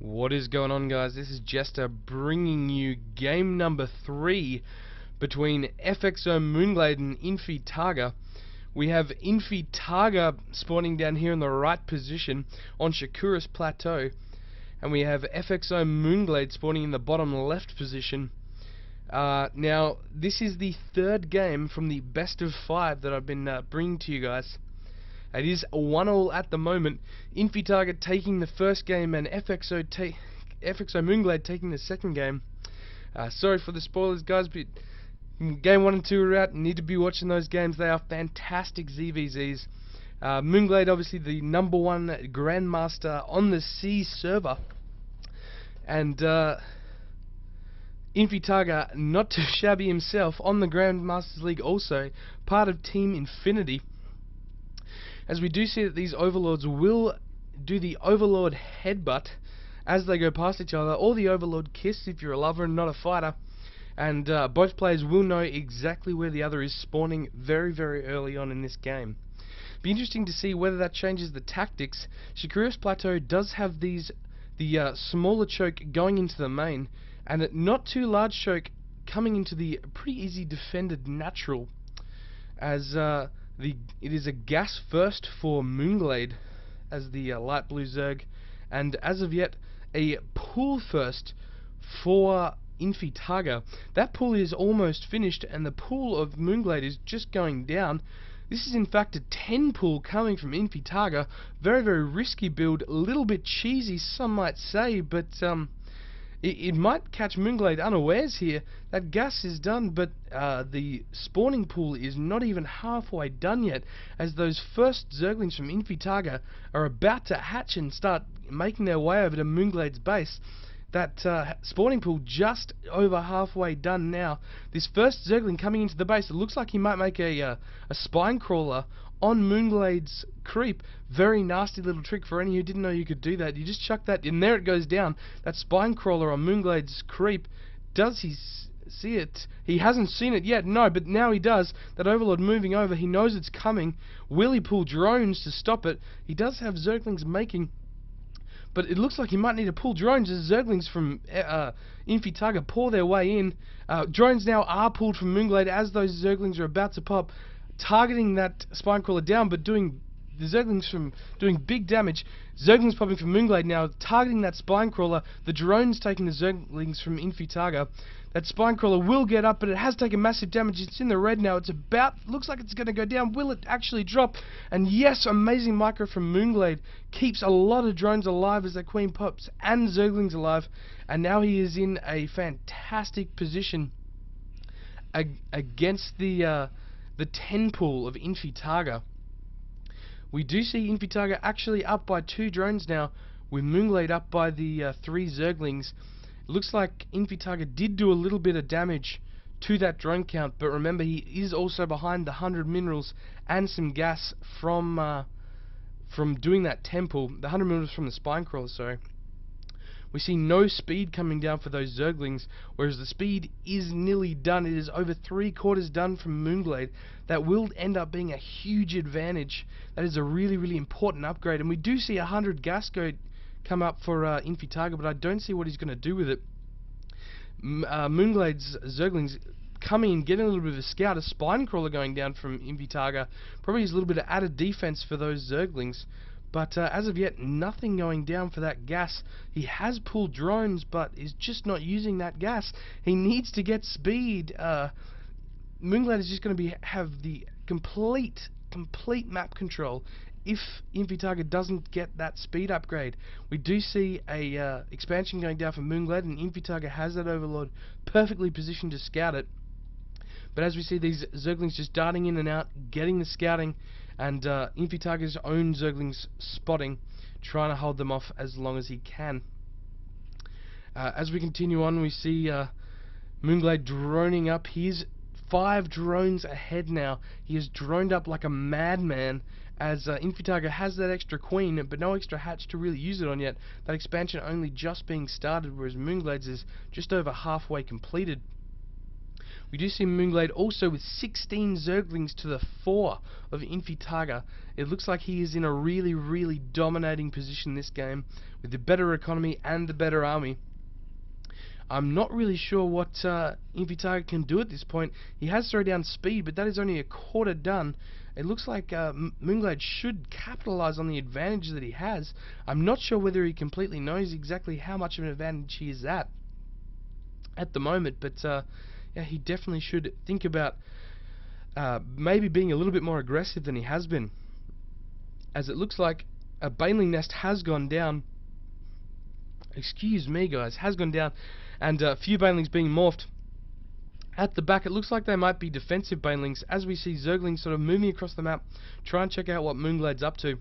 What is going on, guys? This is Jester bringing you game number 3 between FXOmOOnGLaDe and inFiTargA. We have inFiTargA spawning down here in the right position on Shakuris Plateau, and we have FXOmOOnGLaDe spawning in the bottom left position. Now, this is the third game from the best of 5 that I've been bringing to you guys. It is 1-1 at the moment. inFiTargA taking the first game and FXOmOOnGLaDe taking the second game. Sorry for the spoilers, guys, but game 1 and 2 are out. You need to be watching those games. They are fantastic ZVZs. MoonGlade, obviously the #1 Grandmaster on the C server, and inFiTargA, not too shabby himself, on the Grandmasters League also, part of Team Infinity. As we do see that these Overlords will do the Overlord headbutt as they go past each other, or the Overlord kiss if you're a lover and not a fighter, and both players will know exactly where the other is spawning very, very early on in this game. Be interesting to see whether that changes the tactics. Shakuris Plateau does have the smaller choke going into the main, and a not too large choke coming into the pretty easy defended natural, as it is a gas first for MoonGlade as the light blue Zerg, and as of yet a pool first for inFiTargA. That pool is almost finished, and the pool of MoonGlade is just going down. This is in fact a 10 pool coming from inFiTargA. Very, very risky build, a little bit cheesy some might say, but it might catch MoonGlade unawares here. That gas is done, but the spawning pool is not even halfway done yet, as those first Zerglings from inFiTargA are about to hatch and start making their way over to MoonGlade's base. That spawning pool just over halfway done now. This first Zergling coming into the base, it looks like he might make a spine crawler on MoonGlade's creep. Very nasty little trick for any who didn't know you could do that. You just chuck that, and there it goes down. That spine crawler on MoonGlade's creep. Does he see it? He hasn't seen it yet, no, but now he does. That Overlord moving over, he knows it's coming. Will he pull drones to stop it? He does have Zerglings making, but it looks like he might need to pull drones as Zerglings from inFiTargA pour their way in. Drones now are pulled from MoonGlade as those Zerglings are about to pop, targeting that spine crawler down, but doing the Zerglings from doing big damage. Zerglings popping from MoonGlade now, targeting that spine crawler. The drones taking the Zerglings from inFiTargA. That spine crawler will get up, but it has taken massive damage. It's in the red now. It's about, looks like it's going to go down. Will it actually drop? And yes, amazing micro from MoonGlade keeps a lot of drones alive as that queen pops, and Zerglings alive. And now he is in a fantastic position against the 10 pool of inFiTargA. We do see inFiTargA actually up by 2 drones now, with MoonGlade up by the 3 Zerglings. It looks like inFiTargA did do a little bit of damage to that drone count, but remember, he is also behind the 100 minerals and some gas from doing that temple. The 100 minerals from the spine crawler, sorry. We see no speed coming down for those Zerglings, whereas the speed is nearly done. It is over 3/4 done from MoonGlade. That will end up being a huge advantage. That is a really, really important upgrade, and we do see 100 gas go come up for inFiTargA, but I don't see what he's going to do with it. MoonGlade's Zerglings coming and getting a little bit of a scout, a spine crawler going down from inFiTargA. Probably is a little bit of added defense for those Zerglings. But as of yet, nothing going down for that gas. He has pulled drones, but is just not using that gas. He needs to get speed. MoonGlade is just going to have the complete map control if inFiTargA doesn't get that speed upgrade. We do see a expansion going down for MoonGlade, and inFiTargA has that Overlord perfectly positioned to scout it. But as we see these Zerglings just darting in and out, getting the scouting, and inFiTargA's own Zerglings spotting, trying to hold them off as long as he can. As we continue on, we see MoonGlade droning up. He's 5 drones ahead now. He is droned up like a madman, as inFiTargA has that extra queen, but no extra hatch to really use it on yet. That expansion only just being started, whereas MoonGlade's is just over halfway completed. We do see MOOnGLaDe also with 16 Zerglings to the 4 of inFiTargA. It looks like he is in a really, really dominating position this game, with the better economy and the better army. I'm not really sure what inFiTargA can do at this point. He has thrown down speed, but that is only a quarter done. It looks like MOOnGLaDe should capitalize on the advantage that he has. I'm not sure whether he completely knows exactly how much of an advantage he is at the moment, but yeah, he definitely should think about maybe being a little bit more aggressive than he has been, as it looks like a baneling nest has gone down. Excuse me, guys, has gone down, and a few banelings being morphed. At the back, it looks like they might be defensive banelings, as we see Zerglings sort of moving across the map, try and check out what MOOnGLaDe's up to.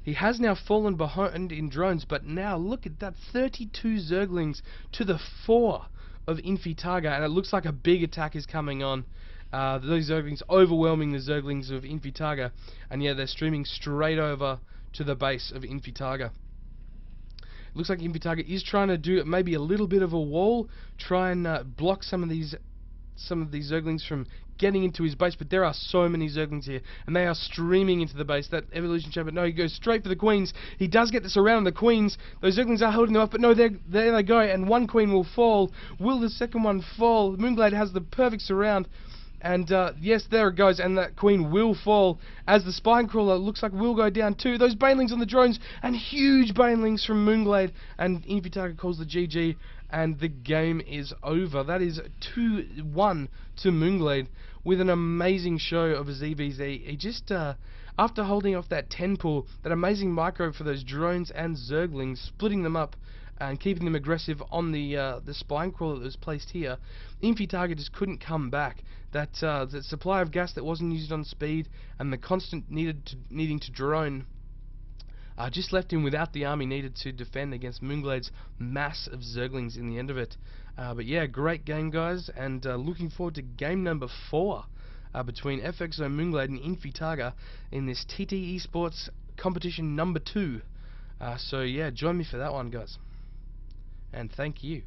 He has now fallen behind in drones, but now look at that, 32 Zerglings to the 4 of inFiTargA, and it looks like a big attack is coming on. Those Zerglings overwhelming the Zerglings of inFiTargA, and yeah, they're streaming straight over to the base of inFiTargA. Looks like inFiTargA is trying to do maybe a little bit of a wall, try and block some of these Zerglings from getting into his base, but there are so many Zerglings here, and they are streaming into the base. That Evolution Chamber, no, he goes straight for the Queens. He does get this around the Queens. Those Zerglings are holding them up, but no, there they go, and one Queen will fall. Will the second one fall? MOOnGLaDe has the perfect surround, and yes, there it goes, and that Queen will fall, as the Spine Crawler looks like will go down too. Those banelings on the drones, and huge banelings from MOOnGLaDe, and inFiTargA calls the GG, and the game is over. That is 2-1 to MOOnGLaDe, with an amazing show of a ZVZ. He just, after holding off that 10 pull, that amazing micro for those drones and Zerglings, splitting them up and keeping them aggressive on the Spine Crawler that was placed here, inFiTargA just couldn't come back. That supply of gas that wasn't used on speed, and the constant needing to drone, just left him without the army needed to defend against MOOnGLaDe's mass of Zerglings in the end of it. But yeah, great game, guys, and looking forward to game number 4 between FXOmOOnGLaDe and inFiTargA in this TT eSports competition number 2. So yeah, join me for that one, guys. And thank you.